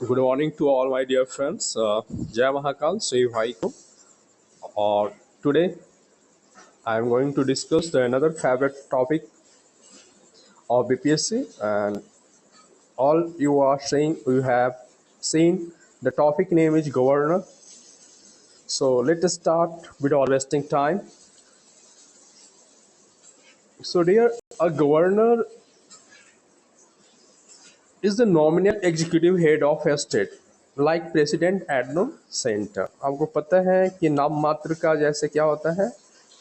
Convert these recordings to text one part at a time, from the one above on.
Good morning to all my dear friends. Jai Mahakal, Sri Vaikom. Or today I am going to discuss another favorite topic of BPSC, and all you are saying you have seen the topic name is governor. So let us start without wasting time. So dear, a governor is the nominal executive head of a state like president at no center. आपको पता है कि नाम मात्र का जैसे क्या होता है,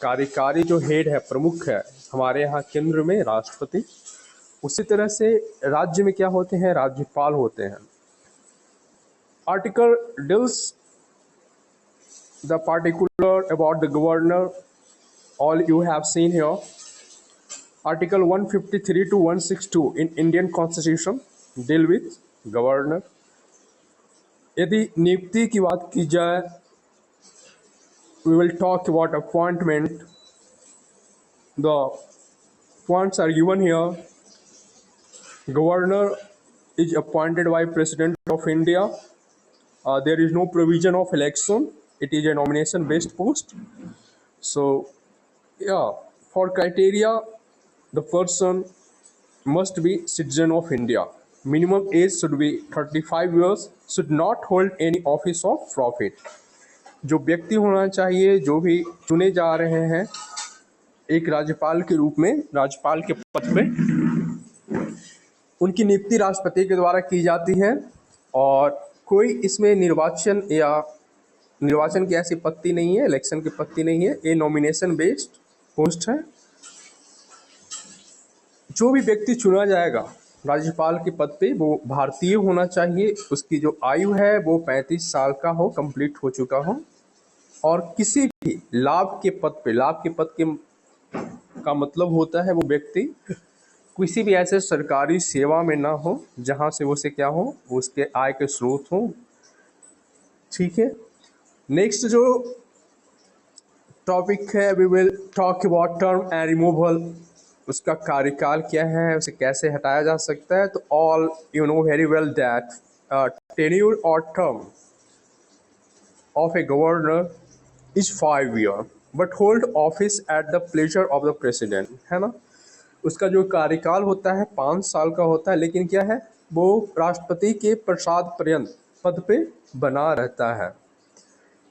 कार्यकारी जो हेड है, प्रमुख है हमारे यहाँ केंद्र में राष्ट्रपति, उसी तरह से राज्य में क्या होते हैं, राज्यपाल होते हैं. Article deals the particular about the governor. All you have seen here. Article 153 to 162 in Indian Constitution deal with governor. यदि नियुक्ति की बात की जाए, we will talk about appointment. The points are given here. Governor is appointed by President of India. There is no provision of election. It is a nomination based post. So yeah, for criteria, the person must be citizen of India. Minimum age should be 35 years. Should not hold any office of profit. जो व्यक्ति होना चाहिए, जो भी चुने जा रहे हैं एक राज्यपाल के रूप में, राज्यपाल के पद पे, उनकी नियुक्ति राष्ट्रपति के द्वारा की जाती है और कोई इसमें निर्वाचन की ऐसी पत्ती नहीं है, इलेक्शन की पत्ती नहीं है. ये नॉमिनेशन बेस्ड पोस्ट है. जो भी व्यक्ति चुना जाएगा राज्यपाल के पद पे वो भारतीय होना चाहिए. उसकी जो आयु है वो 35 साल का हो, कंप्लीट हो चुका हो, और किसी भी लाभ के पद पे, लाभ के पद के का मतलब होता है वो व्यक्ति किसी भी ऐसे सरकारी सेवा में ना हो जहां से वो से क्या हो, उसके आय के स्रोत हो. ठीक है. नेक्स्ट जो टॉपिक है, we will talk about term and removal. उसका कार्यकाल क्या है, उसे कैसे हटाया जा सकता है. तो all you know very well that tenure और term of a governor is 5 years but hold office at the pleasure of the president. है ना. उसका जो कार्यकाल होता है 5 साल का होता है, लेकिन क्या है, वो राष्ट्रपति के प्रसाद पर्यंत पद पे बना रहता है.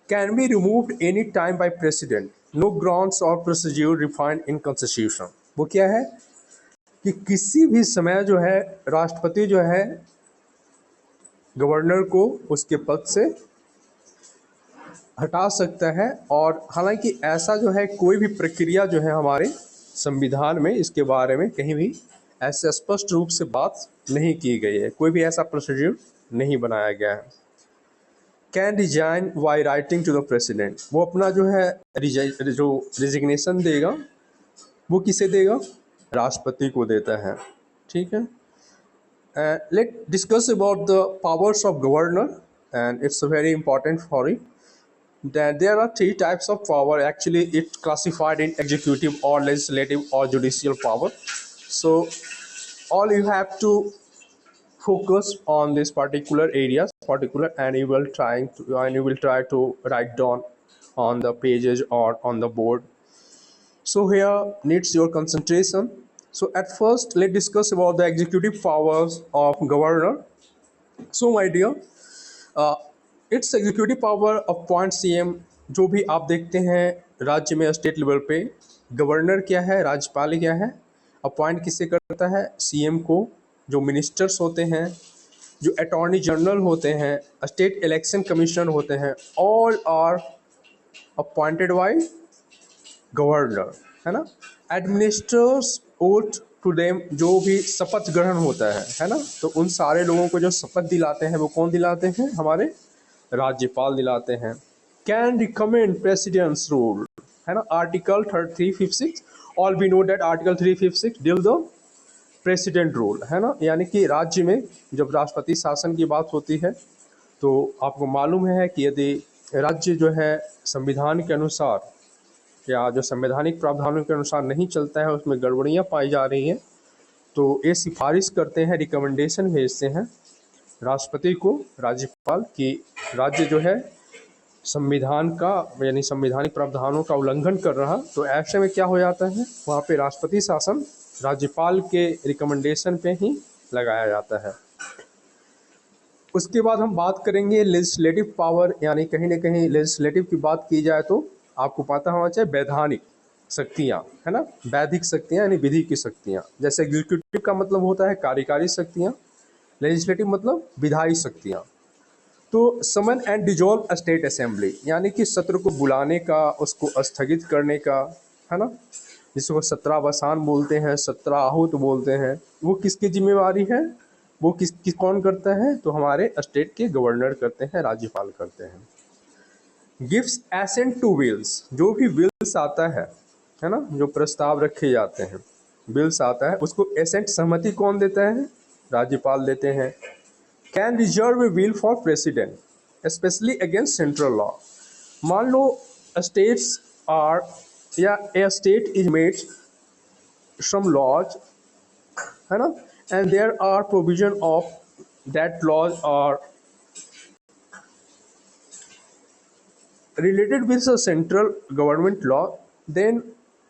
Can be removed any time by president. No grounds और प्रोसीड्यूर डिफाइंड इन कॉन्स्टिट्यूशन. वो क्या है कि किसी भी समय जो है राष्ट्रपति जो है गवर्नर को उसके पद से हटा सकता है. और हालांकि ऐसा जो है कोई भी प्रक्रिया जो है हमारे संविधान में इसके बारे में कहीं भी ऐसे स्पष्ट रूप से बात नहीं की गई है, कोई भी ऐसा प्रोसीड्यूर नहीं बनाया गया है. Can resign by writing to the president. वो अपना जो है जो रिजिग्नेशन देगा वो किसे देगा, राष्ट्रपति को देता है. ठीक है. Let discuss about the powers of governor and it's very important for it. That there are 3 types of power. Actually, it's classified in executive or legislative or judicial power. So, all you have to focus on this particular areas, and you will try to write down on the pages or on the board. So here needs your concentration. So at first, let's discuss about the executive powers of governor. So my dear, it's executive power appoint CM. जो भी आप देखते हैं राज्य में state level पे, governor क्या है, राज्यपाल क्या है, अपॉइंट किसे करता है, सीएम को. जो मिनिस्टर्स होते हैं, जो अटॉर्नी जनरल होते हैं, स्टेट इलेक्शन कमिश्नर होते हैं, all are appointed by governor. है ना. Administrators oath to them. जो भी शपथ ग्रहण होता है ना, तो उन सारे लोगों को जो शपथ दिलाते हैं वो कौन दिलाते हैं, हमारे राज्यपाल दिलाते हैं. Can recommend president's rule. है ना. Article 356. All we know that article 356 deal the president rule. है ना. यानी कि राज्य में जब राष्ट्रपति शासन की बात होती है तो आपको मालूम है कि यदि राज्य जो है संविधान के अनुसार या जो संवैधानिक प्रावधानों के अनुसार नहीं चलता है, उसमें गड़बड़ियाँ पाई जा रही हैं, तो ये सिफारिश करते हैं, रिकमेंडेशन भेजते हैं राष्ट्रपति को राज्यपाल की राज्य जो है संविधान का यानी संवैधानिक प्रावधानों का उल्लंघन कर रहा, तो ऐसे में क्या हो जाता है, वहाँ पे राष्ट्रपति शासन राज्यपाल के रिकमेंडेशन पे ही लगाया जाता है। उसके बाद हम बात करेंगे लेजिस्लेटिव पावर, यानी कहीं ना कहीं लेजिस्लेटिव की बात की जाए तो आपको पता होना चाहिए वैधानिक शक्तियाँ, है ना, वैधिक शक्तियाँ यानी विधि की शक्तियाँ। जैसे एग्जीक्यूटिव का मतलब होता है कार्यकारी शक्तियाँ, लेजिस्लेटिव मतलब विधायी शक्तियाँ। तो someone and dissolve state assembly, यानी कि सत्र को बुलाने का, उसको स्थगित करने का, है ना, जिसको सत्रावसान बोलते हैं, सत्राहुत बोलते हैं, वो किसकी जिम्मेवारी है, वो कौन करता है, तो हमारे स्टेट के गवर्नर करते हैं, राज्यपाल करते हैं। गिव्स एसेंट टू बिल्स, जो भी बिल्स आता है ना, जो प्रस्ताव रखे जाते हैं, बिल्स आता है, उसको एसेंट सहमति कौन देता है, राज्यपाल देते हैं। Can reserve a bill for president specially against central law, मान लो स्टेट्स आर या a state is made some laws, है ना, and there are provision of that laws are related with a central government law, then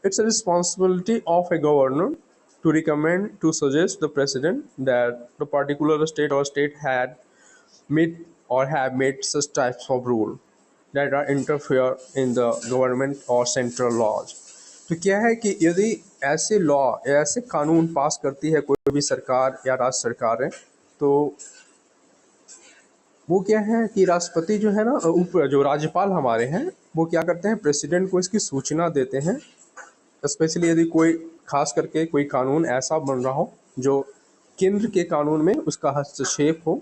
it's a responsibility of a governor to recommend, to suggest the president that the particular state or state had made or have made such types of rule that are interfere in the government or central laws। तो क्या है कि यदि ऐसे law या ऐसे कानून पास करती है कोई भी सरकार या राज्य सरकार है, तो वो क्या है कि राष्ट्रपति जो है ना, जो राज्यपाल हमारे हैं, वो क्या करते हैं, प्रेसिडेंट को इसकी सूचना देते हैं। स्पेशली यदि कोई खास करके कोई कानून ऐसा बन रहा हो जो केंद्र के कानून में उसका हस्तक्षेप हो,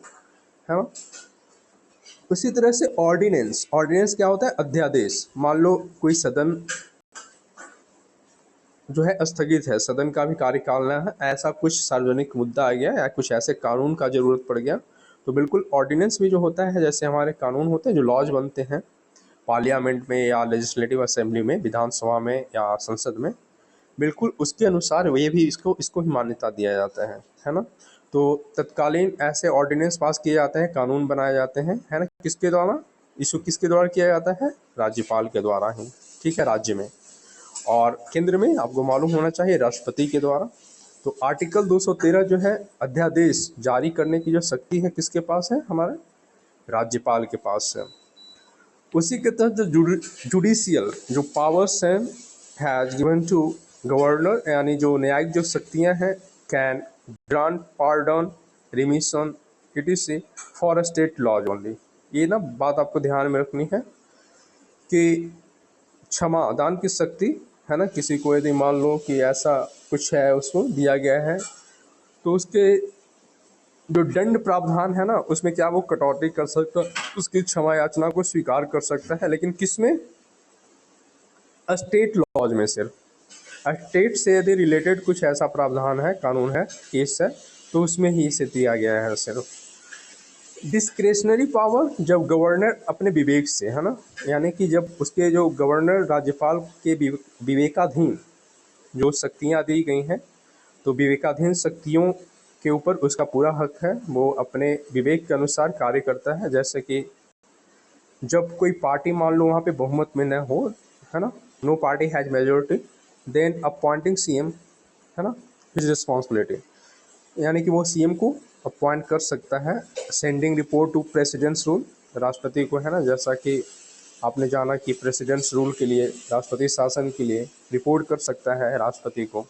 है ना। उसी तरह से ऑर्डिनेंस, ऑर्डिनेंस क्या होता है, अध्यादेश। मान लो कोई सदन जो है स्थगित है, सदन का भी कार्यकाल है, ऐसा कुछ सार्वजनिक मुद्दा आ गया या कुछ ऐसे कानून का जरूरत पड़ गया, तो बिल्कुल ऑर्डिनेंस भी जो होता है, जैसे हमारे कानून होते हैं जो लॉज बनते हैं पार्लियामेंट में या लेजिस्लेटिव असेंबली में, विधानसभा में या संसद में, बिल्कुल उसके अनुसार ये भी इसको ही मान्यता दिया जाता है ना। तो तत्कालीन ऐसे ऑर्डिनेंस पास किए जाते हैं, कानून बनाए जाते हैं, है ना, किसके द्वारा, इसको किसके द्वारा किया जाता है, राज्यपाल के द्वारा ही, ठीक है, राज्य में। और केंद्र में आपको मालूम होना चाहिए राष्ट्रपति के द्वारा। तो आर्टिकल 213 जो है, अध्यादेश जारी करने की जो शक्ति है किसके पास है, हमारे राज्यपाल के पास है। उसी के तहत जो जुडिशियल जो पावर्स हैं हैज गिवन टू गवर्नर, यानी जो न्यायिक जो शक्तियां हैं, can grant pardon remission etc for state laws only. ये ना बात आपको ध्यान में रखनी है कि क्षमा दान की शक्ति, है ना, किसी को यदि मान लो कि ऐसा कुछ है उसको दिया गया है, तो उसके जो दंड प्रावधान है ना, उसमें क्या वो कटौती कर सकता, उसकी क्षमा याचना को स्वीकार कर सकता है, लेकिन किसमें, स्टेट लॉज में। सिर्फ स्टेट से यदि रिलेटेड कुछ ऐसा प्रावधान है, कानून है, केस है, तो उसमें ही इसे दिया गया है सिर्फ। डिस्क्रेशनरी पावर, जब गवर्नर अपने विवेक से, है ना, यानी कि जब उसके जो गवर्नर राज्यपाल के विवेकाधीन जो शक्तियाँ दी गई हैं, तो विवेकाधीन शक्तियों के ऊपर उसका पूरा हक है, वो अपने विवेक के अनुसार कार्य करता है। जैसे कि जब कोई पार्टी मान लो वहाँ पे बहुमत में न हो, है ना, no party has majority, then appointing CM, है ना, हिज रिस्पॉन्सिबिलिटी, यानी कि वो सीएम को अपॉइंट कर सकता है। Sending report to president's rule, राष्ट्रपति को, है ना, जैसा कि आपने जाना कि प्रेसिडेंट्स रूल के लिए, राष्ट्रपति शासन के लिए रिपोर्ट कर सकता है राष्ट्रपति को।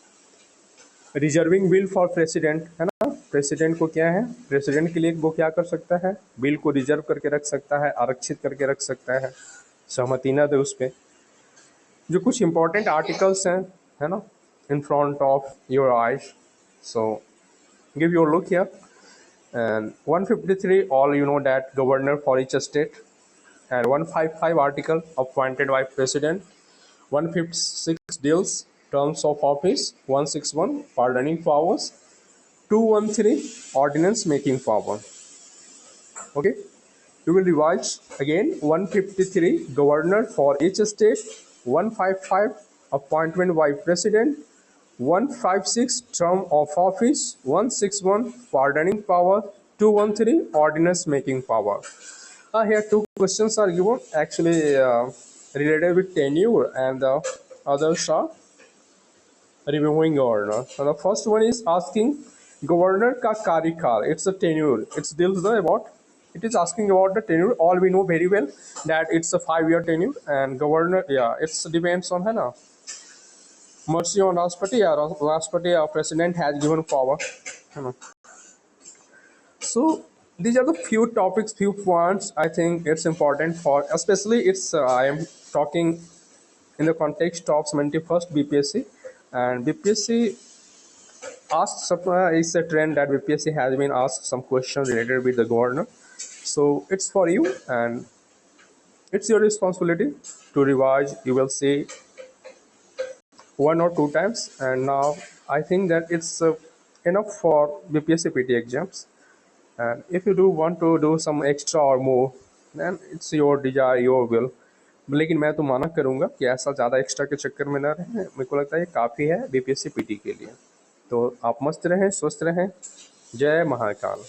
रिजर्विंग बिल फॉर प्रेसिडेंट, है ना, प्रेसिडेंट को क्या है, प्रेसिडेंट के लिए वो क्या कर सकता है, बिल को रिजर्व करके रख सकता है, आरक्षित करके रख सकता है, सहमति न दे उस पर। जो कुछ इंपॉर्टेंट आर्टिकल्स हैं, है ना, in front of your eyes, so give your look here. And 153, all you know that governor for each state, and 155 article appointed by president, 156 deals terms of office, 161 pardoning powers, 213 ordinance making power. Okay, we will revise again. 153 governor for each state, 155 appointment by president, 156 term of office, 161 pardoning power, 213 ordinance making power. Here two questions are given, actually related with tenure, and the others are reviewing governor. So the first one is asking governor ka कार्यकाल. It's a tenure. It deals about. It is asking about the tenure. All we know very well that it's a 5-year tenure, and governor, yeah, it depends on, है ना, mercy on Rashtrapati. Yeah, Rashtrapati, president has given power, है ना. So these are the few topics, few points. I think it's important for, especially it's I am talking in the context of 71st BPSC, and BPSC asks some, it's a trend that BPSC has been asked some questions related with the governor. So it's for you, and it's your responsibility to revise. You will see one or two times, and now I think that it's enough for BPSC PT exams. And if you do want to do some extra or more, then it's your desire, your will. लेकिन मैं तो माना करूँगा कि ऐसा ज़्यादा extra के चक्कर में ना रहें. मेरे को लगता है ये काफ़ी है बीपीएससी पीटी के लिए. तो आप मस्त रहें, स्वस्थ रहें. जय महाकाल.